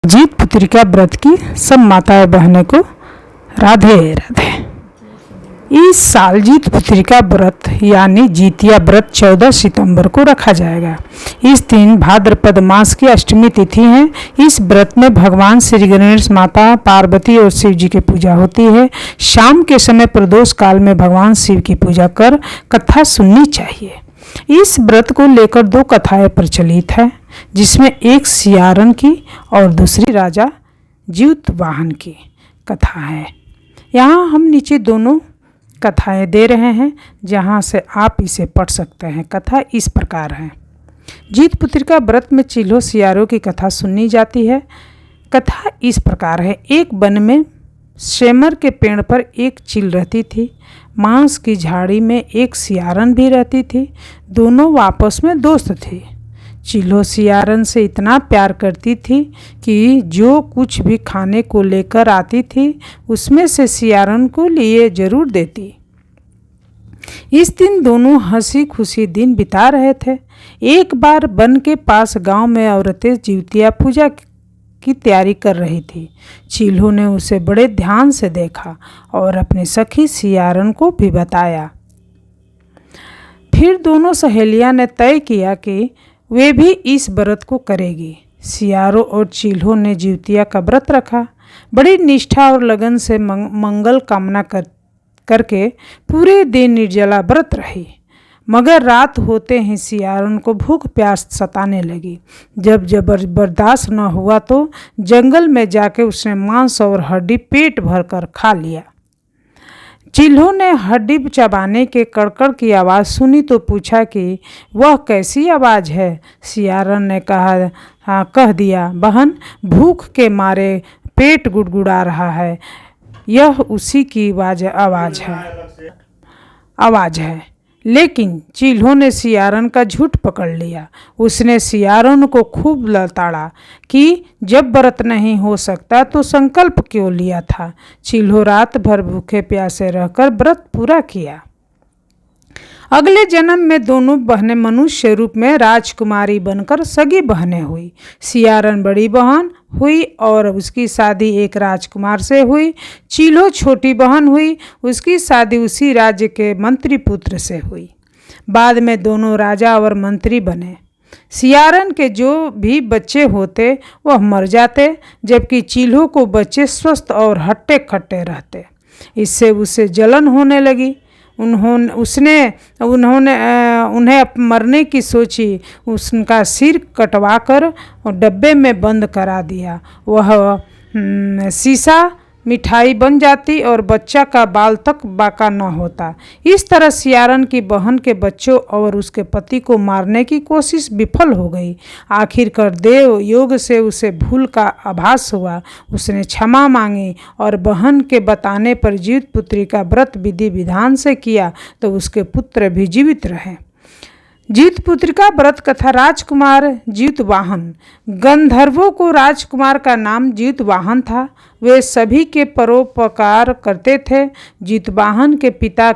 जीत पुत्रिका व्रत की सब माताएं बहनों को राधे राधे। इस साल जीत पुत्रिका व्रत यानी जीतिया व्रत 14 सितंबर को रखा जाएगा। इस दिन भाद्रपद मास की अष्टमी तिथि है। इस व्रत में भगवान श्री गणेश, माता पार्वती और शिव जी की पूजा होती है। शाम के समय प्रदोष काल में भगवान शिव की पूजा कर कथा सुननी चाहिए। इस व्रत को लेकर दो कथाएं प्रचलित है, जिसमें एक सियारन की और दूसरी राजा जीतवाहन की कथा है। यहाँ हम नीचे दोनों कथाएं दे रहे हैं, जहाँ से आप इसे पढ़ सकते हैं। कथा इस प्रकार है। जीत पुत्रिका व्रत में चील्हो सियारों की कथा सुननी जाती है। कथा इस प्रकार है। एक वन में सेमर के पेड़ पर एक चील रहती थी। मांस की झाड़ी में एक सियारन भी रहती थी। दोनों आपस में दोस्त थी। चील्हो सियारन से इतना प्यार करती थी कि जो कुछ भी खाने को लेकर आती थी उसमें से सियारन को लिए जरूर देती। इस दिन दोनों हंसी खुशी दिन बिता रहे थे। एक बार वन के पास गांव में औरतें जीवतिया पूजा की तैयारी कर रही थी। चील्हो ने उसे बड़े ध्यान से देखा और अपनी सखी सियारन को भी बताया। फिर दोनों सहेलियां ने तय किया कि वे भी इस व्रत को करेगी। सियारो और चील्हो ने जीवतिया का व्रत रखा। बड़ी निष्ठा और लगन से मंगल कामना करके पूरे दिन निर्जला व्रत रही। मगर रात होते ही सियारन को भूख प्यास सताने लगी। जब बर्दाश्त न हुआ तो जंगल में जाके उसने मांस और हड्डी पेट भरकर खा लिया। चील्हो ने हड्डी चबाने के कड़कड़ की आवाज़ सुनी तो पूछा कि वह कैसी आवाज़ है। सियारन ने कह दिया, बहन, भूख के मारे पेट गुड़गुड़ा रहा है। यह उसी की आवाज़ है। लेकिन चील्हो ने सियारन का झूठ पकड़ लिया। उसने सियारन को खूब लताड़ा कि जब व्रत नहीं हो सकता तो संकल्प क्यों लिया था। चील्हो रात भर भूखे प्यासे रहकर व्रत पूरा किया। अगले जन्म में दोनों बहनें मनुष्य रूप में राजकुमारी बनकर सगी बहनें हुई। सियारन बड़ी बहन हुई और उसकी शादी एक राजकुमार से हुई। चील्हो छोटी बहन हुई, उसकी शादी उसी राज्य के मंत्री पुत्र से हुई। बाद में दोनों राजा और मंत्री बने। सियारन के जो भी बच्चे होते वह मर जाते, जबकि चील्हो को बच्चे स्वस्थ और हट्टे कट्टे रहते। इससे उसे जलन होने लगी। उन्हें मरने की सोची। उसका सिर कटवाकर और डब्बे में बंद करा दिया। वह शीशा मिठाई बन जाती और बच्चा का बाल तक बाका न होता। इस तरह सियारन की बहन के बच्चों और उसके पति को मारने की कोशिश विफल हो गई। आखिरकार देव योग से उसे भूल का आभास हुआ। उसने क्षमा मांगी और बहन के बताने पर जीत पुत्री का व्रत विधि विधान से किया तो उसके पुत्र भी जीवित रहे। जीत पुत्री का व्रत कथा। राजकुमार जीतवाहन। गंधर्वों को राजकुमार का नाम जीतवाहन था। वे सभी के परोपकार करते थे। जीतवाहन के पिता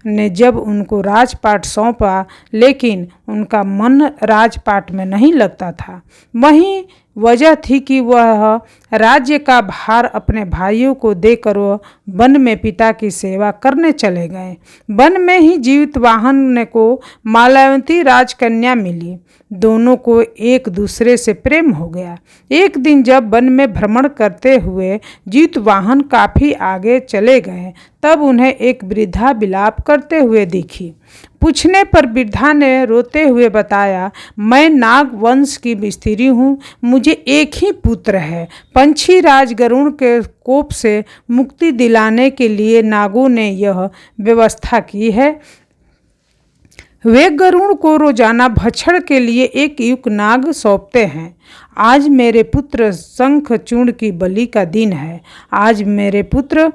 ने जब उनको राजपाट सौंपा, लेकिन उनका मन राजपाट में नहीं लगता था। वही वजह थी कि वह राज्य का भार अपने भाइयों को देकर वन में पिता की सेवा करने चले गए। वन में ही जीतवाहन को मालवती राजकन्या मिली। दोनों को एक दूसरे से प्रेम हो गया। एक दिन जब वन में भ्रमण करते हुए जीतवाहन काफ़ी आगे चले गए, तब उन्हें एक वृद्धा विलाप करते हुए दिखी। पूछने पर वृद्धा ने रोते हुए बताया, मैं नाग वंश की स्त्री हूँ। मुझे एक ही पुत्र है। पंछी राज गरुड़ के कोप से मुक्ति दिलाने के लिए नागों ने यह व्यवस्था की है। वे गरुड़ को रोजाना भक्षण के लिए एक युग नाग सौंपते हैं। आज मेरे पुत्र शंखचूड़ की बलि का दिन है। आज मेरे पुत्र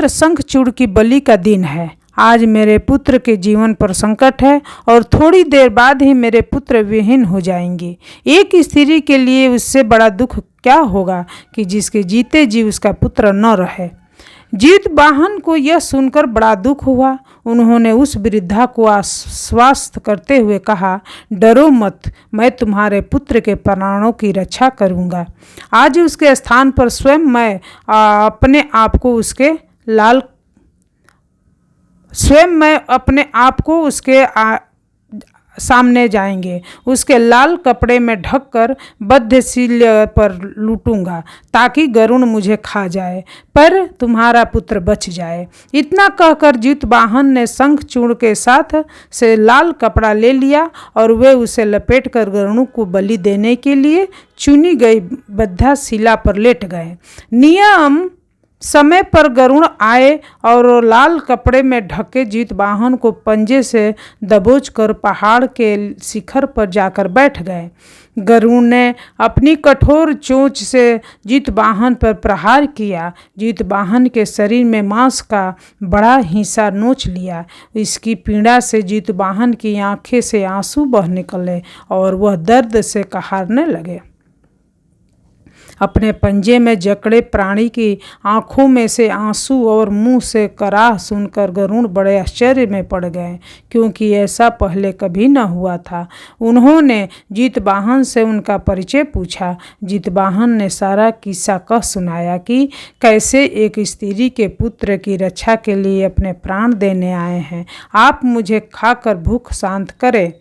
शंखचूड़ की बलि का दिन है। आज मेरे पुत्र के जीवन पर संकट है और थोड़ी देर बाद ही मेरे पुत्र विहीन हो जाएंगे। एक स्त्री के लिए उससे बड़ा दुख क्या होगा कि जिसके जीते जी उसका पुत्र न रहे। जीतवाहन को यह सुनकर बड़ा दुख हुआ। उन्होंने उस वृद्धा को आश्वस्त करते हुए कहा, डरो मत, मैं तुम्हारे पुत्र के प्राणों की रक्षा करूंगा। आज उसके स्थान पर स्वयं मैं अपने आप को उसके सामने जाएंगे, उसके लाल कपड़े में ढककर बद्धशिल्या पर लूटूंगा ताकि गरुण मुझे खा जाए, पर तुम्हारा पुत्र बच जाए। इतना कहकर जीतवाहन ने शंखचूर्ण के साथ से लाल कपड़ा ले लिया और वे उसे लपेटकर गरुण को बलि देने के लिए चुनी गई बद्धशिला पर लेट गए। नियम समय पर गरुण आए और लाल कपड़े में ढके जीतवाहन को पंजे से दबोचकर पहाड़ के शिखर पर जाकर बैठ गए। गरुण ने अपनी कठोर चोंच से जीतवाहन पर प्रहार किया। जीतवाहन के शरीर में मांस का बड़ा हिस्सा नोच लिया। इसकी पीड़ा से जीतवाहन की आंखें से आंसू बह निकले और वह दर्द से कहारने लगे। अपने पंजे में जकड़े प्राणी की आंखों में से आंसू और मुंह से कराह सुनकर गरुड़ बड़े आश्चर्य में पड़ गए, क्योंकि ऐसा पहले कभी न हुआ था। उन्होंने जीतवाहन से उनका परिचय पूछा। जीतवाहन ने सारा किस्सा कह सुनाया कि कैसे एक स्त्री के पुत्र की रक्षा के लिए अपने प्राण देने आए हैं। आप मुझे खाकर भूख शांत करें।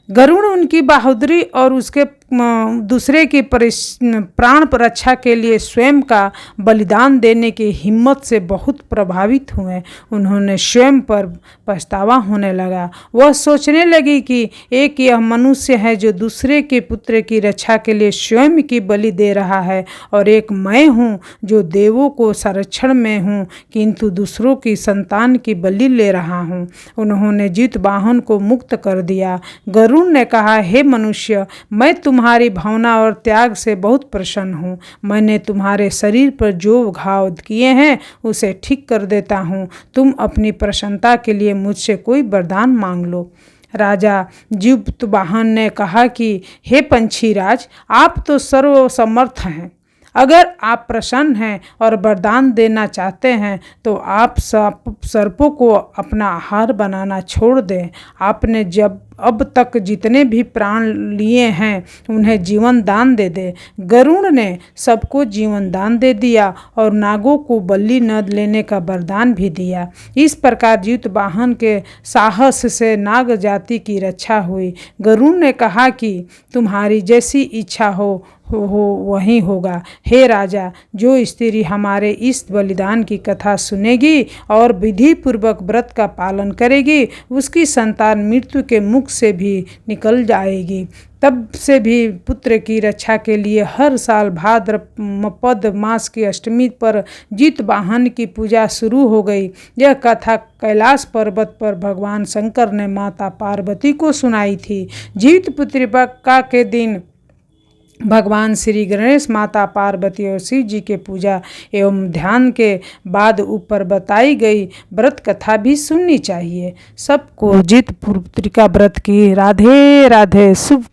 गरुड़ उनकी बहादुरी और उसके दूसरे की प्राण रक्षा के लिए स्वयं का बलिदान देने की हिम्मत से बहुत प्रभावित हुए। उन्होंने स्वयं पर पछतावा होने लगा। वह सोचने लगी कि एक यह मनुष्य है जो दूसरे के पुत्र की रक्षा के लिए स्वयं की बलि दे रहा है, और एक मैं हूँ जो देवों को संरक्षण में हूँ किंतु दूसरों की संतान की बलि ले रहा हूँ। उन्होंने जीतवाहन को मुक्त कर दिया। गरुड़ ने कहा, हे मनुष्य, मैं तुम्हारी भावना और त्याग से बहुत प्रसन्न हूँ। मैंने तुम्हारे शरीर पर जो घाव किए हैं उसे ठीक कर देता हूँ। तुम अपनी प्रसन्नता के लिए मुझसे कोई वरदान मांग लो। राजा जीतवाहन ने कहा कि हे पंछीराज, आप तो सर्वसमर्थ हैं। अगर आप प्रसन्न हैं और वरदान देना चाहते हैं तो आप सर्पों को अपना आहार बनाना छोड़ दें। आपने अब तक जितने भी प्राण लिए हैं उन्हें जीवन दान दे दे। गरुड़ ने सबको जीवन दान दे दिया और नागों को बलि न लेने का वरदान भी दिया। इस प्रकार जीतवाहन के साहस से नाग जाति की रक्षा हुई। गरुड़ ने कहा कि तुम्हारी जैसी इच्छा हो वही होगा। हे राजा, जो स्त्री हमारे इस बलिदान की कथा सुनेगी और विधि पूर्वक व्रत का पालन करेगी, उसकी संतान मृत्यु के मुख से भी निकल जाएगी। तब से भी पुत्र की रक्षा के लिए हर साल भाद्रपद मास की अष्टमी पर जीतवाहन की पूजा शुरू हो गई। यह कथा कैलाश पर्वत पर भगवान शंकर ने माता पार्वती को सुनाई थी। जीत पुत्रिका के दिन भगवान श्री गणेश, माता पार्वती और शिव जी के पूजा एवं ध्यान के बाद ऊपर बताई गई व्रत कथा भी सुननी चाहिए। सबको जीत पुत्रिका व्रत की राधे राधे। शुभ